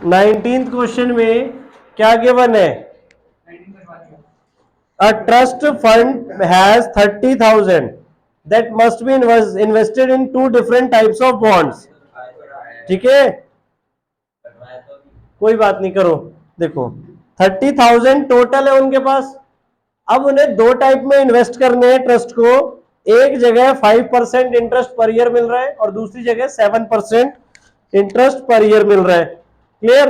19th question में क्या given है? A trust fund has 30,000 that must be invested in two different types of bonds. ठीक है, कोई बात नहीं, करो। देखो 30,000 टोटल है उनके पास। अब उन्हें दो टाइप में इन्वेस्ट करने हैं ट्रस्ट को। एक जगह 5% इंटरेस्ट पर ईयर मिल रहा है और दूसरी जगह 7% इंटरेस्ट पर ईयर मिल रहा है। क्लियर?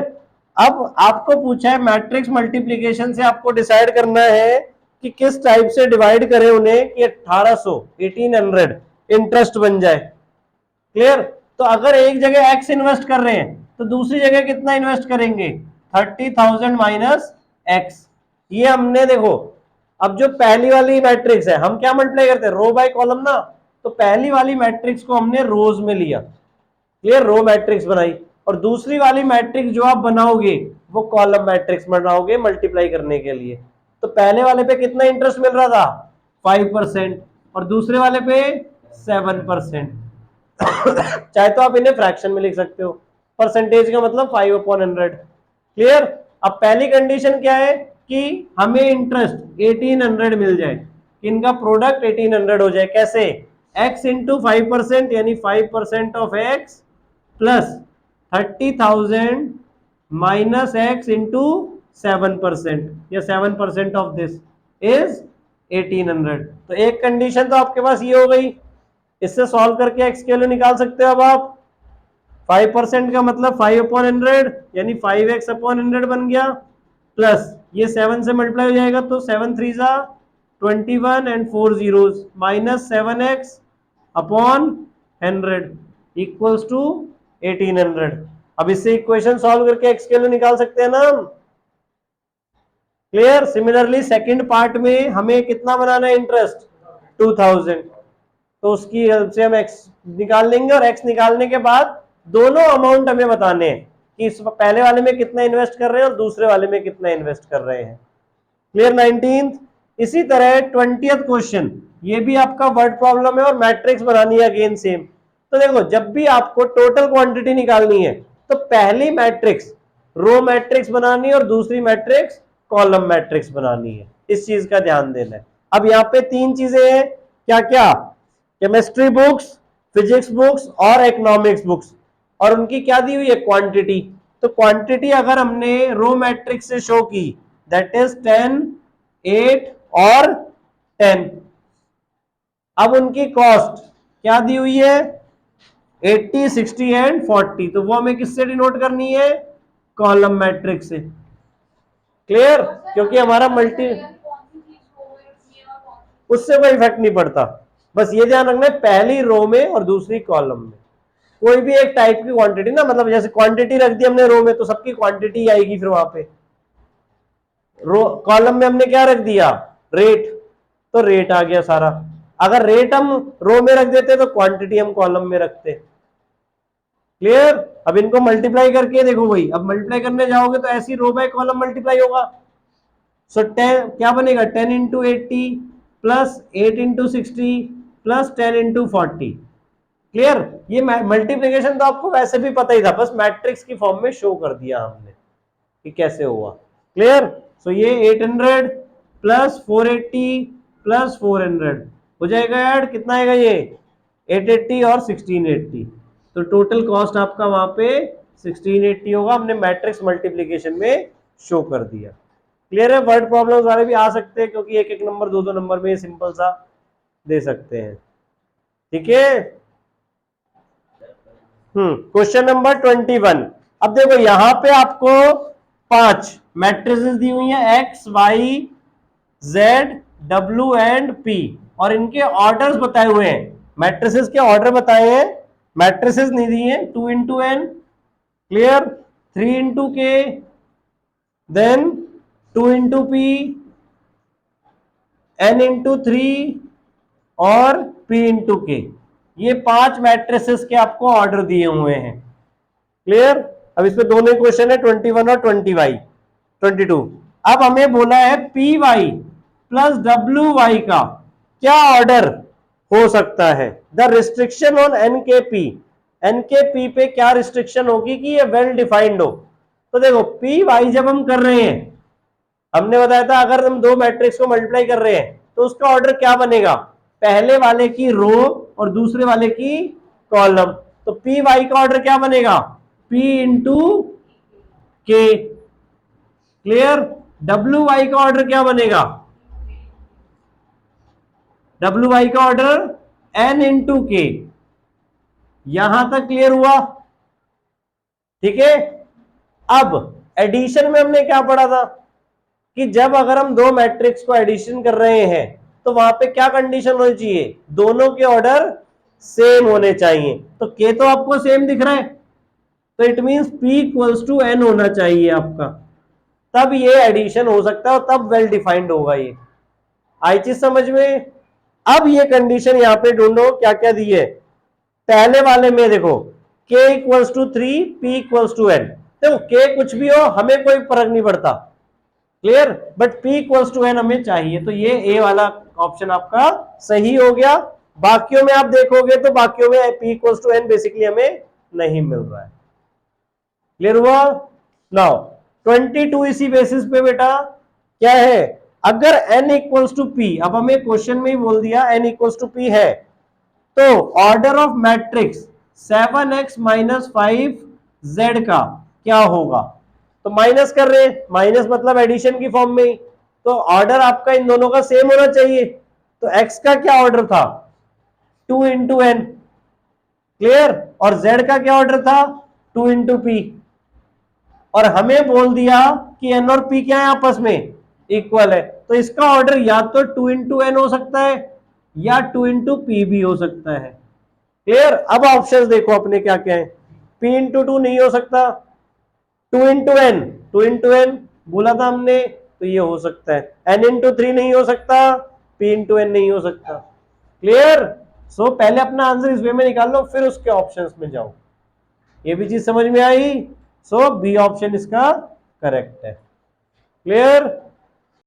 अब आपको पूछा है मैट्रिक्स मल्टीप्लीकेशन से आपको डिसाइड करना है कि किस टाइप से डिवाइड करें उन्हें कि 1800 इंटरेस्ट बन जाए। क्लियर? तो अगर एक जगह x इन्वेस्ट कर रहे हैं तो दूसरी जगह कितना इन्वेस्ट करेंगे? 30,000 माइनस x। ये हमने देखो, अब जो पहली वाली मैट्रिक्स है हम क्या मल्टीप्लाई करते हैं? रो बाय कॉलम ना। तो पहली वाली मैट्रिक्स को हमने रोज में लिया, क्लियर, रो मैट्रिक्स बनाई। और दूसरी वाली मैट्रिक्स जो आप बनाओगे वो कॉलम मैट्रिक्स बनाओगे मल्टीप्लाई करने के लिए। तो पहले वाले पे कितना इंटरेस्ट मिल रहा था? 5%, और दूसरे वाले पे 7%। चाहे तो आप इन्हें फ्रैक्शन में लिख सकते हो, परसेंटेज का मतलब 5/100। क्लियर? अब पहली कंडीशन क्या है कि हमें इंटरेस्ट 1800 मिल जाए, इनका प्रोडक्ट 1800 हो जाए। कैसे? x इंटू 5% यानी 5% of x plus 30,000 minus x into 7% या 7% ऑफ दिस इज 1800। तो एक कंडीशन तो आपके पास ये हो गई। इससे सॉल्व करके x की वैल्यू निकाल सकते हो। अब आप 5% का मतलब 5/100 यानी 5x/100 बन गया, प्लस ये 7 से मल्टीप्लाई हो जाएगा तो 7 3 जा 21 एंड 4 zeros minus 7x upon 100 equals to 1800। अब इससे इक्वेशन सॉल्व करके x की वैल्यू निकाल सकते हैं ना हम। क्लियर? सिमिलरली सेकंड पार्ट में हमें कितना बनाना है? इंटरेस्ट 2000। तो उसकी हेल्प से हम x निकाल लेंगे और x निकालने के बाद दोनों अमाउंट हमें बताने हैं कि इस पहले वाले में कितना इन्वेस्ट कर रहे हैं और दूसरे वाले में कितना इन्वेस्ट कर रहे हैं। क्लियर? 19th। इसी तरह 20th क्वेश्चन, ये भी आपका वर्ड प्रॉब्लम है और मैट्रिक्स बनानी है अगेन सेम। तो देखो, जब भी आपको टोटल क्वांटिटी निकालनी है तो पहली मैट्रिक्स रो मैट्रिक्स बनानी है और दूसरी मैट्रिक्स कॉलम मैट्रिक्स बनानी है। इस चीज का ध्यान देना है। अब यहाँ पे तीन चीजें हैं, क्या क्या? केमिस्ट्री बुक्स, फिजिक्स बुक्स और इकोनॉमिक्स बुक्स, और उनकी क्या दी हुई है? क्वांटिटी। तो क्वांटिटी अगर हमने रो मैट्रिक्स से शो की, दैट इज 10, 8 और 10। अब उनकी कॉस्ट क्या दी हुई है? 80, 60 एंड 40। तो वो हमें किससे डिनोट करनी है? कॉलम मैट्रिक्स से। क्लियर? क्योंकि हमारा मल्टी, उससे कोई इफेक्ट नहीं पड़ता। बस ये ध्यान रखना है पहली रो में और दूसरी कॉलम में कोई भी एक टाइप की क्वांटिटी ना, मतलब जैसे क्वांटिटी रख दी हमने रो में तो सबकी क्वांटिटी आएगी। फिर वहां पे रो कॉलम में हमने क्या रख दिया? रेट, तो रेट आ गया सारा। अगर रेट हम रो में रख देते तो क्वांटिटी हम कॉलम में रखते। क्लियर? अब इनको मल्टीप्लाई करके देखो भाई, अब मल्टीप्लाई करने जाओगे तो ऐसी रो बाय कॉलम मल्टीप्लाई होगा। सो 10 क्या बनेगा? 10 into 80 plus 8 into 60 plus 10 into 40। Clear? ये मल्टीप्लीकेशन तो आपको वैसे भी पता ही था, बस मैट्रिक्स की फॉर्म में शो कर दिया हमने कि कैसे हुआ। क्लियर? सो ये 800 प्लस 480 प्लस 400 हो जाएगा ऐड, कितना आएगा ये? 880 और 1680। तो टोटल कॉस्ट आपका वहां पे 1680 होगा। हमने मैट्रिक्स मल्टीप्लीकेशन में शो कर दिया। क्लियर है? वर्ड प्रॉब्लम्स वाले भी आ सकते हैं क्योंकि एक एक नंबर दो दो नंबर में सिंपल सा दे सकते हैं। ठीक है? Question number 21। अब देखो यहां पे आपको 5 मैट्रिसेस दी हुई हैं, X, Y, Z, W and P, और इनके ऑर्डर्स बताए हुए हैं। मैट्रिसेस के ऑर्डर बताए हैं, मैट्रिसेस नहीं दिए हैं। 2 into N, clear, 3 into K, then 2 into P, N into 3 और पी इंटू के। ये 5 मैट्रिसेस के आपको ऑर्डर दिए हुए हैं। क्लियर? अब इस पे दोनों क्वेश्चन है 21 और 22। अब हमें बोला है P Y plus W Y का क्या ऑर्डर हो सकता है? The restriction on N K P, N K P पे क्या रिस्ट्रिक्शन होगी कि ये वेल डिफाइंड हो। तो देखो पी वाई जब हम कर रहे हैं, हमने बताया था अगर हम दो मैट्रिक्स को मल्टीप्लाई कर रहे हैं तो उसका ऑर्डर क्या बनेगा, पहले वाले की रो और दूसरे वाले की कॉलम। तो पी वाई का ऑर्डर क्या बनेगा, पी इंटू के। क्लियर। डब्ल्यू वाई का ऑर्डर क्या बनेगा, डब्ल्यू वाई का ऑर्डर एन इंटू के। यहां तक क्लियर हुआ? ठीक है। अब एडिशन में हमने क्या पढ़ा था कि जब अगर हम दो मैट्रिक्स को एडिशन कर रहे हैं तो वहां पे क्या कंडीशन होनी चाहिए, दोनों के ऑर्डर सेम होने चाहिए। तो के तो आपको सेम दिख रहा है, तो it means P equals to N होना चाहिए आपका, तब ये एडिशन हो सकता है और तब वेल डिफाइंड होगा ये। आई चीज समझ में? अब ये कंडीशन यहां पे ढूंढो क्या क्या दी है। पहले वाले में देखो k equals to 3, P equals to N. देखो k कुछ भी हो हमें कोई फर्क नहीं पड़ता, clear, but P equals to N हमें चाहिए। तो ये ए वाला ऑप्शन आपका सही हो गया। बाकियों में आप देखोगे तो बाकियों में P equals to N basically हमें नहीं मिल रहा है। क्लियर हुआ? नाउ 22 इसी बेसिस पे बेटा क्या है, अगर n इक्वल्स टू पी, अब हमें क्वेश्चन में ही बोल दिया n इक्वल्स टू पी है, तो order of matrix 7x minus 5z का क्या होगा। तो माइनस कर रहे हैं, माइनस मतलब एडिशन की फॉर्म में ही, तो ऑर्डर आपका इन दोनों का सेम होना चाहिए। तो x का क्या ऑर्डर था, 2 इंटू एन। क्लियर। और z का क्या ऑर्डर था, 2 इंटू पी। और हमें बोल दिया कि n और p क्या है, आपस में इक्वल है, तो इसका ऑर्डर या तो 2 इंटू एन हो सकता है या 2 इंटू पी भी हो सकता है। क्लियर। अब ऑप्शंस देखो अपने क्या क्या है, p इंटू 2 नहीं हो सकता, 2 इंटू एन, 2 इंटू एन बोला था हमने, तो ये हो सकता है। n इंटू 3 नहीं हो सकता, p इंटू एन नहीं हो सकता। क्लियर। सो पहले अपना आंसर इस वे में निकाल लो, फिर उसके ऑप्शंस में जाओ। ये भी चीज समझ में आई? सो बी ऑप्शन इसका करेक्ट है। क्लियर।